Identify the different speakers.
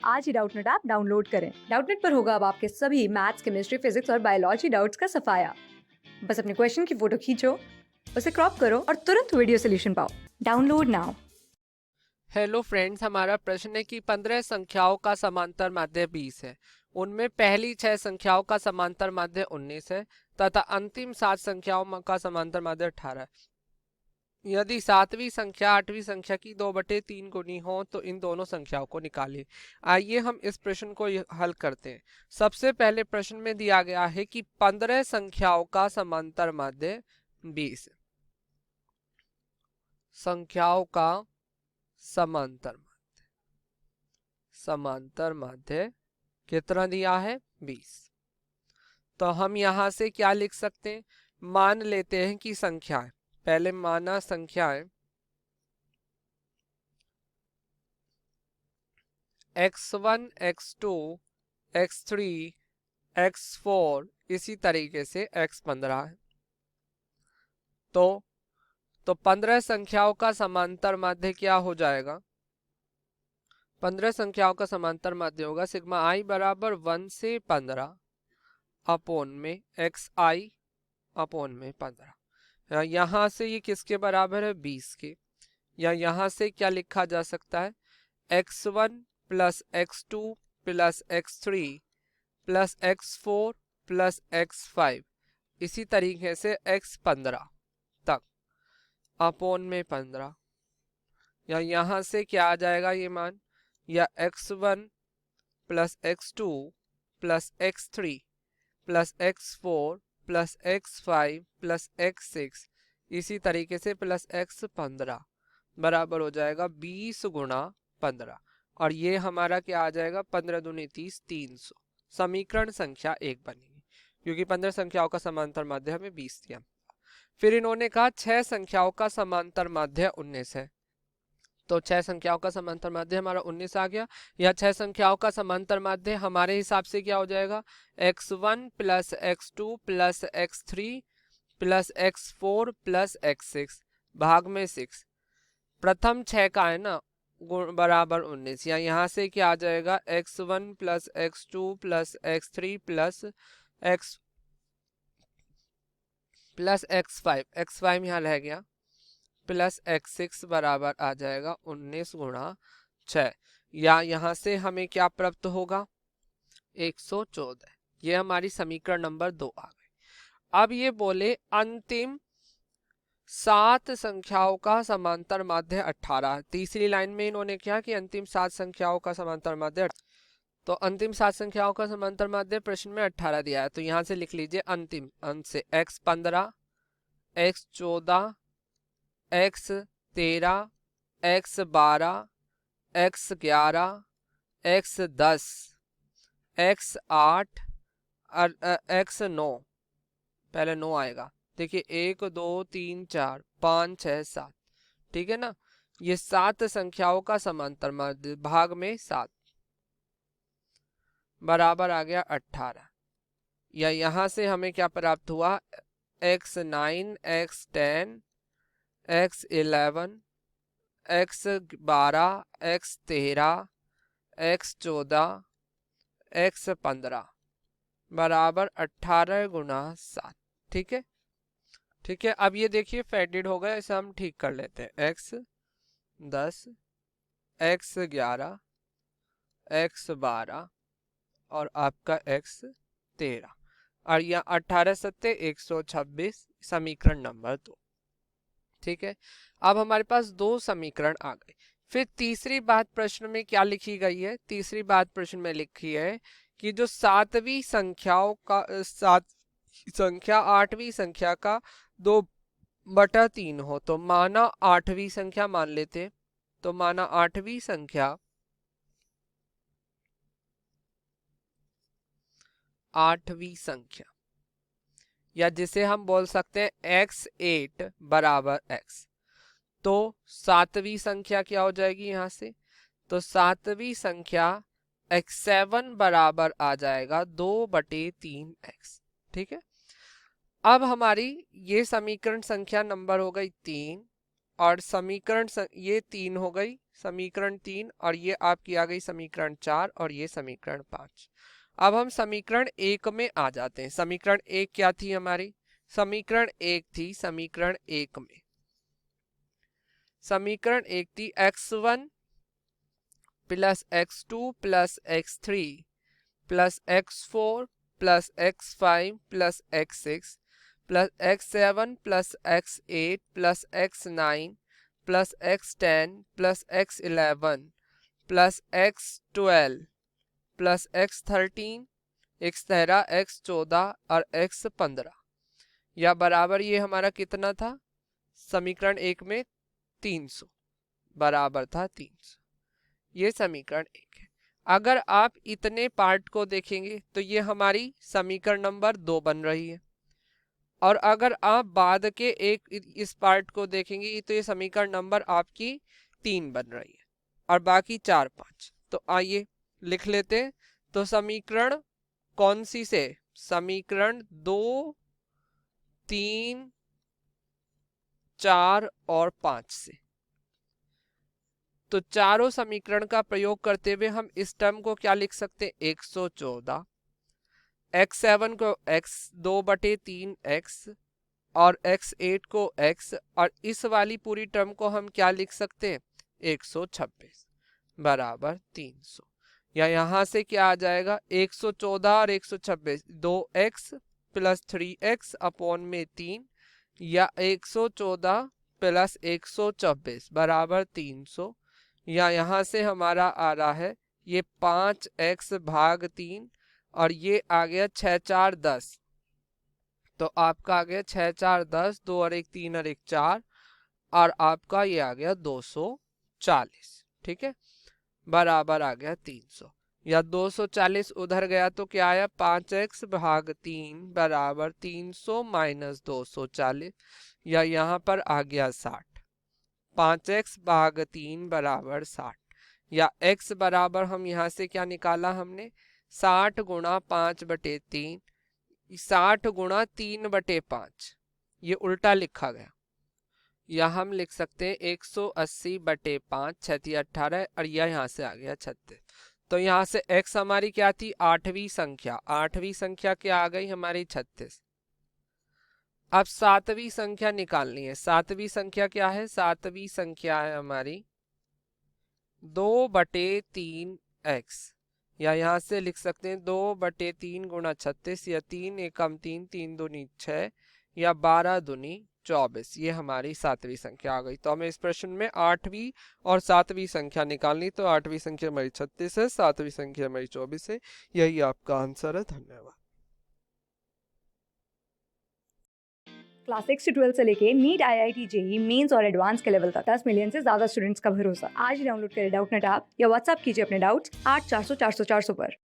Speaker 1: आज ही Doubtnut app download करें। Doubtnut पर होगा अब आपके सभी मैथ्स, केमिस्ट्री, फिजिक्स और बायोलॉजी डाउट्स का सफाया। बस अपने क्वेश्चन की फोटो खींचो, उसे क्रॉप करो और तुरंत वीडियो सोल्यूशन पाओ। Download now.
Speaker 2: हेलो फ्रेंड्स, हमारा प्रश्न है कि 15 संख्याओं का समांतर माध्य 20 है। उनमें पहली 6 संख्याओं का समांतर माध्य 19 है तथा अंतिम 7 संख्याओं का समांतर माध्य 18 है। यदि 7वीं संख्या 8वीं संख्या की 2/3 गुनी हो तो इन दोनों संख्याओं को निकालिए। आइए हम इस प्रश्न को हल करते हैं। सबसे पहले प्रश्न में दिया गया है कि 15 संख्याओं का समांतर माध्य 20 है। संख्याओं का समांतर माध्य कितना दिया है? 20। तो हम यहां से क्या लिख सकते हैं? मान लेते हैं कि संख्या है, पहले माना संख्या है x1 x2 x3 x4 इसी तरीके से x15 है। तो 15 संख्याओं का समांतर माध्य क्या हो जाएगा? 15 संख्याओं का समांतर माध्य होगा सिग्मा i बराबर 1 से 15 अपोन में xi अपोन में 15। यहां से ये किसके बराबर है? 20 के। या यहां से क्या लिखा जा सकता है? x1 plus x2 plus x3 plus x4 plus x5 इसी तरीके से x15 तक अपोन में 15। या यहां से क्या आ जाएगा ये मान? या x1 plus x2 plus x3 plus x4 plus x5 plus x6 इसी तरीके से प्लस x15 बराबर हो जाएगा 20 गुणा 15। और ये हमारा क्या आ जाएगा? 15 दूनी 30, 300। समीकरण संख्या 1 बनेगी क्योंकि 15 संख्याओं का समांतर माध्य हमें 20 दिया। फिर इन्होंने कहा 6 संख्याओं का समांतर माध्य 19 है। तो 6 संख्याओं का समांतर माध्य हमारा 19 आ गया। या 6 संख्याओं का समांतर माध्य हमारे हिसाब से क्या हो जाएगा? x1 plus x2 plus x3 plus x4 plus x6 भाग में 6। प्रथम 6 का है ना बराबर 19। या यहाँ से क्या आ जाएगा? x1 plus x2 plus x3 plus x5 यहाँ रह गया प्लस x6 बराबर आ जाएगा 19 गुणा 6। या यहाँ से हमें क्या प्राप्त होगा? 114। ये हमारी समीकरण नंबर 2 आ गई। अब ये बोले अंतिम 7 संख्याओं का समांतर माध्य 18। तीसरी लाइन में इन्होंने क्या कि अंतिम 7 संख्याओं का समांतर माध्य। तो अंतिम 7 संख्याओं का समांतर माध्य प्रश्न में 18 दिया है। तो यहाँ से लिख लीजिए अंतिम अंत से x15 x14 x13 x12 x11 x10 x8 और x9। पहले 9 आएगा। देखिए 1 2 3 4 5 6 7। ठीक है ना? ये 7 संख्याओं का समांतर माध्य भाग में 7 बराबर आ गया 18। या यहां से हमें क्या प्राप्त हुआ? x9 x10 x11 x12 x13 x14 x15 बराबर 18 गुणा 7। ठीक है? ठीक है, अब ये देखिए फेडेड हो गया, इसे हम ठीक कर लेते हैं। x10 x11 x12 और आपका x13 और यह 18 सत्ते 126 समीकरण नंबर 2। ठीक है, अब हमारे पास 2 समीकरण आ गए। फिर तीसरी बात प्रश्न में क्या लिखी गई है? तीसरी बात प्रश्न में लिखी है कि जो 7वीं संख्याओं का 7 संख्या 8वीं संख्या का 2/3 हो। तो माना 8वीं संख्या मान लेते। तो माना 8वीं संख्या या जिसे हम बोल सकते हैं x8 बराबर x। तो 7वीं संख्या क्या हो जाएगी यहां से? तो 7वीं संख्या x7 बराबर आ जाएगा 2/3x। ठीक है, अब हमारी ये समीकरण संख्या नंबर हो गई 3 और समीकरण ये 3 हो गई, समीकरण 3, और ये आपकी आ गई समीकरण 4, और ये समीकरण 5। अब हम समीकरण 1 में आ जाते हैं। समीकरण 1 क्या थी हमारी? समीकरण 1 थी, समीकरण 1 में समीकरण 1 थी x1 plus x2 plus x3 plus x4 plus x5 plus x6 plus x7 plus x8 plus x9 plus x10 plus x11 plus x12 plus x13 x13 x14 और x15, या बराबर ये हमारा कितना था? समीकरण 1 में 300, बराबर था 300। ये समीकरण 1 है। अगर आप इतने पार्ट को देखेंगे तो ये हमारी समीकरण नंबर 2 बन रही है, और अगर आप बाद के एक इस पार्ट को देखेंगे तो ये समीकरण नंबर आपकी 3 बन रही है, और बाकी 4 5। तो आइए लिख लेते हैं। तो समीकरण कौन सी से? समीकरण 2, 3, 4 और 5 से। तो चारों समीकरण का प्रयोग करते हुए हम इस टर्म को क्या लिख सकते हैं? 114, x7 को x2/3x और x8 को x, और इस वाली पूरी टर्म को हम क्या लिख सकते हैं? 126 बराबर 300। या यहां से क्या आ जाएगा? 114 और 126, 2x प्लस 3x अपॉन में 3, या 114 प्लस 126 बराबर 300, या यहाँ से हमारा आ रहा है ये 5x भाग 3, और ये आ गया 6 4 10। तो आपका आ गया 6 4 10, 2 और 1 3 और 1 4, और आपका ये आ गया 240। ठीक है, बराबर आ गया 300। या 240 उधर गया तो क्या आया? 5x भाग 3 बराबर 300 माइनस 240, या यहाँ पर आ गया 60। 5x भाग 3 बराबर 60, या x बराबर हम यहाँ से क्या निकाला हमने? 60 गुणा 5/3, 60 गुणा 3/5, ये उल्टा लिखा गया। या हम लिख सकते हैं 180/5, 6 18, और यह यहाँ से आ गया 36। तो यहाँ से x हमारी क्या थी? 8वीं संख्या। 8वीं संख्या क्या आ गई हमारी? 36। अब 7वीं संख्या निकालनी है। 7वीं संख्या क्या है? 7वीं संख्या है हमारी 2/3x, या यहाँ से लिख सकते हैं 2/3 गुणा 36, या 3 एकम 3, 3 दूनी 6, या 12 दूनी 24। ये हमारी 7वीं संख्या आ गई। तो हमें इस प्रश्न में 8वीं और 7वीं संख्या निकालनी। तो 8वीं संख्या हमारी 36 है, 7वीं संख्या हमारी 24 है। यही आपका आंसर है। धन्यवाद।
Speaker 1: क्लास 6 से 12 से लेके नीट, IIT, JEE मेंस और एडवांस के लेवल तक 10 मिलियन से ज्यादा स्टूडेंट्स का भरोसा। आज ही डाउनलोड करें डाउटनेट ऐप या व्हाट्सएप कीजिए अपने डाउट्स 8400 400 400 पर।